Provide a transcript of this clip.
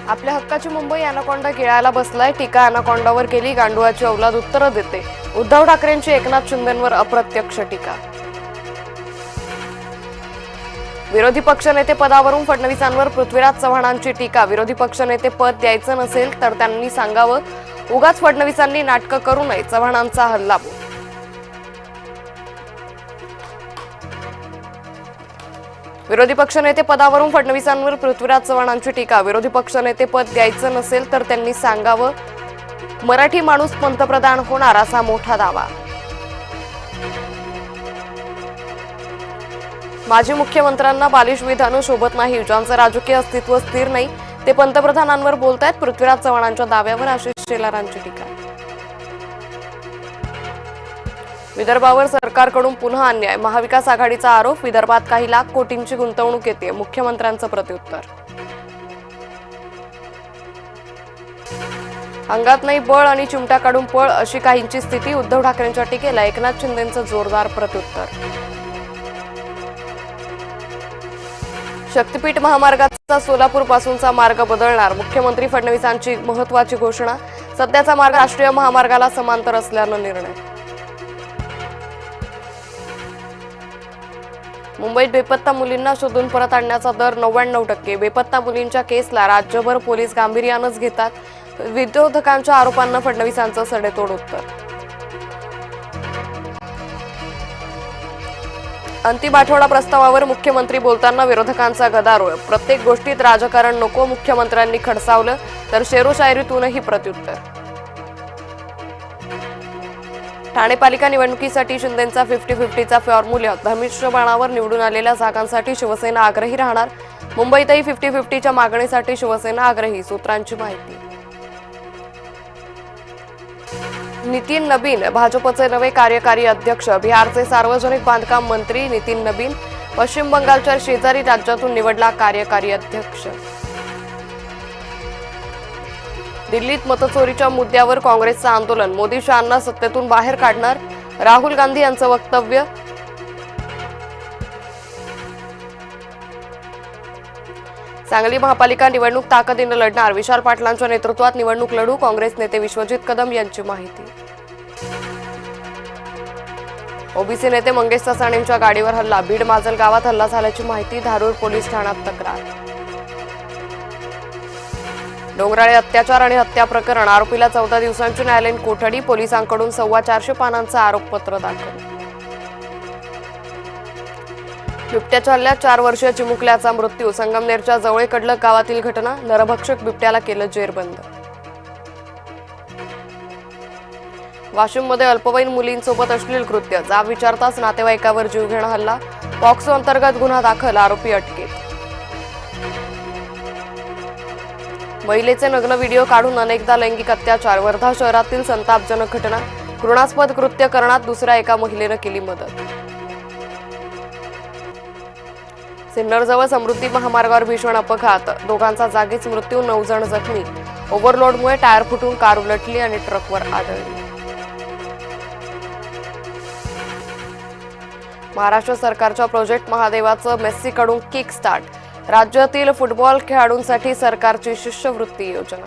आपल्या हक्काची मुंबई अॅनाकोंडा गिळायला बसलाय, टीका अॅनाकोंडावर केली, गांडुळाची औलाद उत्तरं देते. उद्धव ठाकरेंची एकनाथ शिंदेंवर अप्रत्यक्ष टीका. विरोधी पक्षनेते पदावरून फडणवीसांवर पृथ्वीराज चव्हाणांची टीका. विरोधी पक्षनेते पद द्यायचं नसेल तर त्यांनी सांगावं, उगाच फडणवीसांनी नाटकं करू नये, चव्हाणांचा हल्लाबोल. विरोधी पक्षनेते पदावरून फडणवीसांवर पृथ्वीराज चव्हाणांची टीका. विरोधी पक्षनेते पद द्यायचं नसेल तर त्यांनी सांगावं, मराठी माणूस पंतप्रधान होणार असा मोठा दावा. माजी मुख्यमंत्र्यांना बालिश विधानं शोभत नाही, ज्यांचं राजकीय अस्तित्व स्थिर नाही ते पंतप्रधानांवर बोलतायत. पृथ्वीराज चव्हाणांच्या दाव्यावर आशिष शेलारांची टीका. विदर्भावर सरकारकडून पुन्हा अन्याय, महाविकास आघाडीचा आरोप. विदर्भात काही लाख कोटींची गुंतवणूक येते, मुख्यमंत्र्यांचं प्रत्युत्तर. अंगात नाही बळ आणि चिमटा काढून पळ अशी काहींची स्थिती. उद्धव ठाकरेंच्या टीकेला एकनाथ शिंदेंचं जोरदार प्रत्युत्तर. शक्तीपीठ महामार्गाचा सोलापूर पासूनचा मार्ग बदलणार, मुख्यमंत्री फडणवीसांची महत्वाची घोषणा. सध्याचा मार्ग राष्ट्रीय महामार्गाला समांतर असल्यानं निर्णय. मुंबईत बेपत्ता मुलींना शोधून परत आणण्याचा दर 99%. बेपत्ता मुलींच्या केसला राज्यभर पोलीस गांभीर्यानंच घेतात. विरोधकांच्या आरोपांना फडणवीसांचं सडेतोड उत्तर. अंतिम आठवडा प्रस्तावावर मुख्यमंत्री बोलताना विरोधकांचा गदारोळ. प्रत्येक गोष्टीत राजकारण नको, मुख्यमंत्र्यांनी खडसावलं तर शेरोशायरीतूनही प्रत्युत्तर. ठाणे पालिका निवडणुकीसाठी शिंदेंचा 50-50चा फॉर्म्युला. धनुष्यबाणावर निवडून आलेल्या जागांसाठी शिवसेना आग्रही राहणार. मुंबईतही 50-50च्या मागणीसाठी शिवसेना आग्रही, सूत्रांची माहिती. नितीन नबीन भाजपचे नवे कार्यकारी अध्यक्ष. बिहारचे सार्वजनिक बांधकाम मंत्री नितीन नबीन पश्चिम बंगालच्या शेजारी राज्यातून निवडला कार्यकारी अध्यक्ष. दिल्लीत मतचोरीच्या मुद्द्यावर काँग्रेसचं आंदोलन. मोदी शहांना सत्तेतून बाहेर काढणार, राहुल गांधी यांचं वक्तव्य. सांगली महापालिका निवडणूक ताकदीनं लढणार, विशाल पाटलांच्या नेतृत्वात निवडणूक लढू, काँग्रेस नेते विश्वजित कदम यांची माहिती. ओबीसी नेते मंगेश ससाणेंच्या गाडीवर हल्ला. बीड माजल गावात हल्ला झाल्याची माहिती. धारूर पोलीस ठाण्यात तक्रार. डोंगराळे अत्याचार आणि हत्या प्रकरण. आरोपीला 14 दिवसांची न्यायालयीन कोठडी. पोलिसांकडून 450 पानांचं आरोपपत्र दाखल. बिबट्याच्या हल्ल्यात 4 वर्षीय चिमुकल्याचा मृत्यू. संगमनेरच्या जवळ कडलक गावातील घटना. नरभक्षक बिबट्याला केलं जेरबंद. वाशिममध्ये अल्पवयीन मुलींसोबत अश्लील कृत्य. जाब विचारताच नातेवाईकावर जीवघेणा हल्ला. पॉक्सो अंतर्गत गुन्हा दाखल, आरोपी अटकेत. महिलेचे नग्न व्हिडिओ काढून अनेकदा लैंगिक अत्याचार. वर्धा शहरातील संतापजनक घटना. घृणास्पद कृत्य करण्यात दुसऱ्या एका महिलेनं केली मदत. सिन्नरजवळ समृद्धी महामार्गावर भीषण अपघात. दोघांचा जागीच मृत्यू, 9 जण जखमी. ओव्हरलोडमुळे टायर फुटून कार उलटली आणि ट्रकवर आदळली. महाराष्ट्र सरकारच्या प्रोजेक्ट महादेवाचं मेस्सीकडून किक स्टार्ट. राज्यातील फुटबॉल खेळाडूंसाठी सरकारची शिष्यवृत्ती योजना.